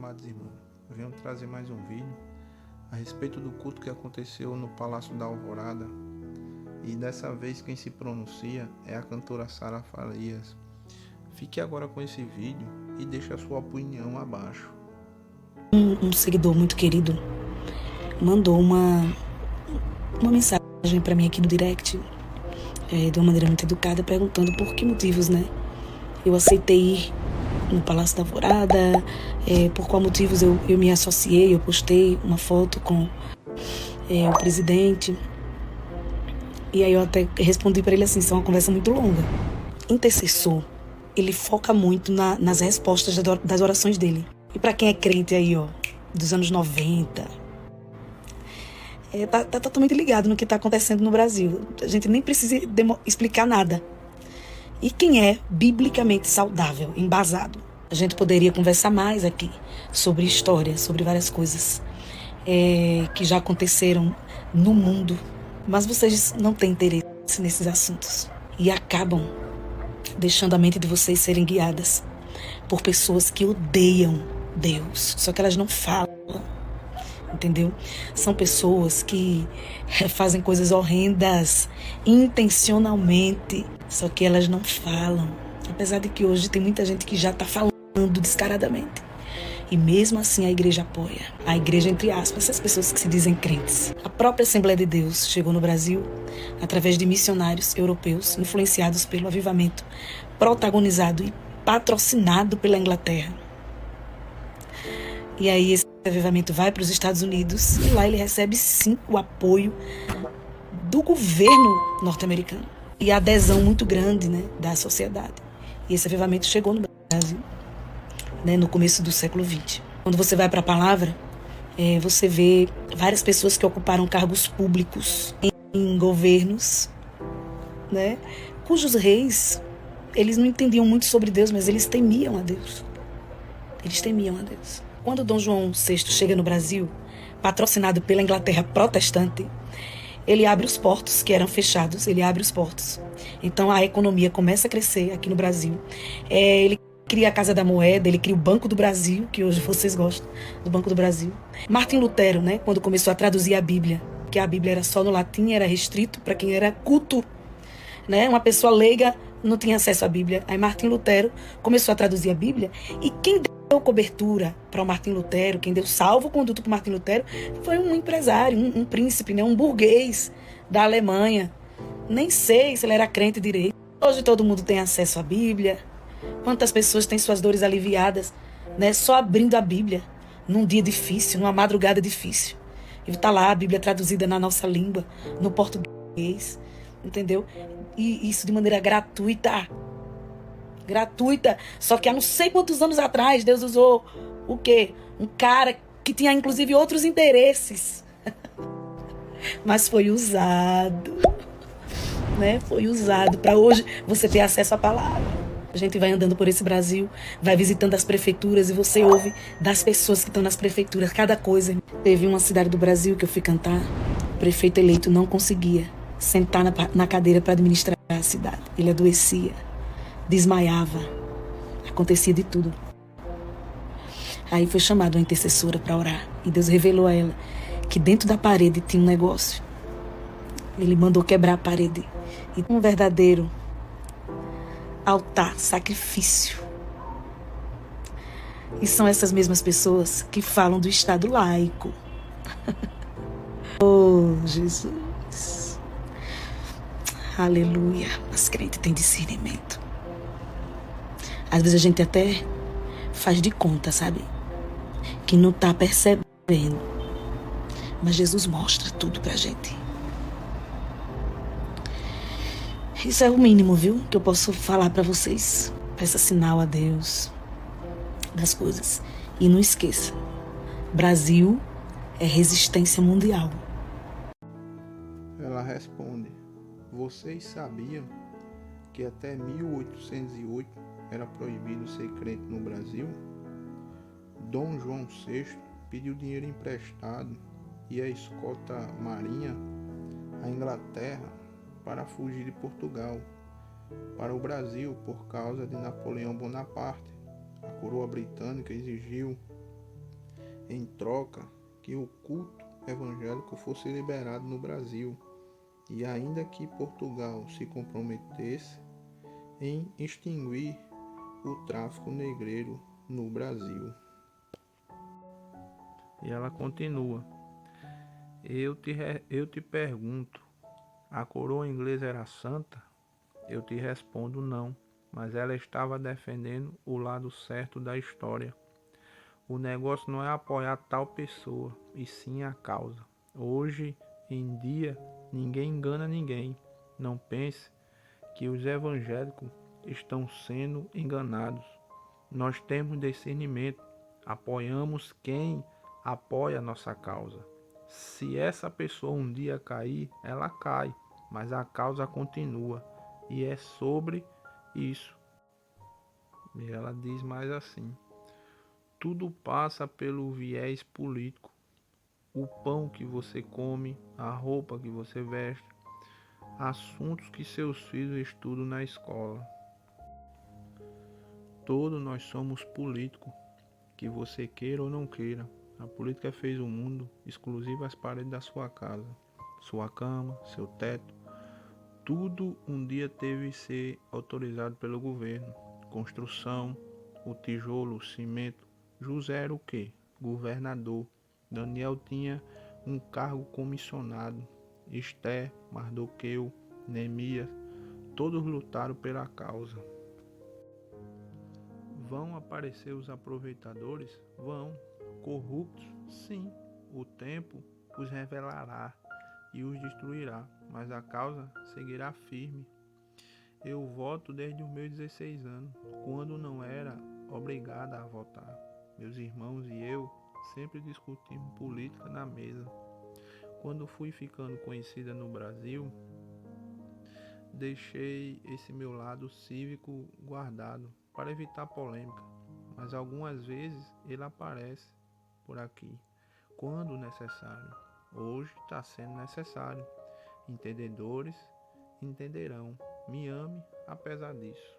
amados irmãos, eu venho trazer mais um vídeo a respeito do culto que aconteceu no Palácio da Alvorada, e dessa vez quem se pronuncia é a cantora Sara Farias. Fique agora com esse vídeo e deixe a sua opinião abaixo. Um seguidor muito querido mandou uma mensagem para mim aqui no direct, de uma maneira muito educada, perguntando por que motivos, eu aceitei ir no Palácio da Alvorada, por qual motivos eu me associei, eu postei uma foto com o presidente. E aí eu até respondi para ele assim, isso é uma conversa muito longa. Intercessor, ele foca muito nas respostas das orações dele. E para quem é crente aí, dos anos 90, tá totalmente ligado no que tá acontecendo no Brasil. A gente nem precisa explicar nada. E quem é biblicamente saudável, embasado? A gente poderia conversar mais aqui sobre história, sobre várias coisas que já aconteceram no mundo. Mas vocês não têm interesse nesses assuntos e acabam deixando a mente de vocês serem guiadas por pessoas que odeiam Deus, só que elas não falam, entendeu? São pessoas que fazem coisas horrendas intencionalmente, só que elas não falam. Apesar de que hoje tem muita gente que já está falando descaradamente. E mesmo assim a igreja apoia. A igreja, entre aspas, essas pessoas que se dizem crentes. A própria Assembleia de Deus chegou no Brasil através de missionários europeus influenciados pelo avivamento, protagonizado e patrocinado pela Inglaterra. E aí esse avivamento vai para os Estados Unidos e lá ele recebe sim o apoio do governo norte-americano e a adesão muito grande, da sociedade. E esse avivamento chegou no Brasil, no começo do século XX. Quando você vai para a palavra, você vê várias pessoas que ocuparam cargos públicos em governos, cujos reis, eles não entendiam muito sobre Deus, mas eles temiam a Deus. Eles temiam a Deus. Quando Dom João VI chega no Brasil, patrocinado pela Inglaterra protestante, ele abre os portos que eram fechados, ele abre os portos. Então a economia começa a crescer aqui no Brasil. Ele cria a Casa da Moeda, ele cria o Banco do Brasil, que hoje vocês gostam do Banco do Brasil. Martim Lutero, quando começou a traduzir a Bíblia, porque a Bíblia era só no latim, era restrito para quem era culto, uma pessoa leiga não tinha acesso à Bíblia. Aí Martim Lutero começou a traduzir a Bíblia, e quem deu cobertura para o Martim Lutero, quem deu salvo-conduto para o Martim Lutero, foi um empresário, um príncipe, um burguês da Alemanha. Nem sei se ele era crente direito. Hoje todo mundo tem acesso à Bíblia. Quantas pessoas têm suas dores aliviadas, só abrindo a Bíblia num dia difícil, numa madrugada difícil. E está lá a Bíblia traduzida na nossa língua, no português, entendeu? E isso de maneira gratuita. Gratuita. Só que há não sei quantos anos atrás Deus usou o quê? Um cara que tinha inclusive outros interesses. Mas foi usado, Foi usado para hoje você ter acesso à palavra. A gente vai andando por esse Brasil, vai visitando as prefeituras e você ouve das pessoas que estão nas prefeituras cada coisa. Teve uma cidade do Brasil que eu fui cantar, o prefeito eleito não conseguia sentar na cadeira para administrar a cidade. Ele adoecia, desmaiava, acontecia de tudo. Aí foi chamada uma intercessora para orar e Deus revelou a ela que dentro da parede tinha um negócio. Ele mandou quebrar a parede e um verdadeiro altar, sacrifício. E são essas mesmas pessoas que falam do Estado laico. Oh, Jesus. Aleluia. Mas crente tem discernimento. Às vezes a gente até faz de conta, sabe? Que não tá percebendo. Mas Jesus mostra tudo pra gente. Isso é o mínimo, viu? Que eu posso falar pra vocês. Peça sinal a Deus das coisas. E não esqueça, Brasil é resistência mundial. Ela responde: vocês sabiam que até 1808 era proibido ser crente no Brasil? Dom João VI pediu dinheiro emprestado e a escolta marinha à Inglaterra para fugir de Portugal para o Brasil por causa de Napoleão Bonaparte. A coroa britânica exigiu em troca que o culto evangélico fosse liberado no Brasil, e ainda que Portugal se comprometesse em extinguir o tráfico negreiro no Brasil. E ela continua: eu te pergunto, a coroa inglesa era santa? Eu te respondo não, mas ela estava defendendo o lado certo da história. O negócio não é apoiar tal pessoa, e sim a causa. Hoje em dia, ninguém engana ninguém. Não pense que os evangélicos estão sendo enganados. Nós temos discernimento, apoiamos quem apoia a nossa causa. Se essa pessoa um dia cair, ela cai, mas a causa continua, e é sobre isso. E ela diz mais assim: tudo passa pelo viés político. O pão que você come, a roupa que você veste, assuntos que seus filhos estudam na escola. Todos nós somos políticos, que você queira ou não queira. A política fez o mundo exclusivo às paredes da sua casa, sua cama, seu teto. Tudo um dia teve que ser autorizado pelo governo. Construção, o tijolo, o cimento. José era o quê? Governador. Daniel tinha um cargo comissionado. Esther, Mardoqueu, Neemias, todos lutaram pela causa. Vão aparecer os aproveitadores? Vão. Corruptos? Sim. O tempo os revelará e os destruirá, mas a causa seguirá firme. Eu voto desde os meus 16 anos, quando não era obrigada a votar. Meus irmãos e eu sempre discutimos política na mesa. Quando fui ficando conhecida no Brasil, deixei esse meu lado cívico guardado para evitar polêmica, mas algumas vezes ele aparece por aqui, quando necessário. Hoje está sendo necessário. Entendedores entenderão. Me ame apesar disso.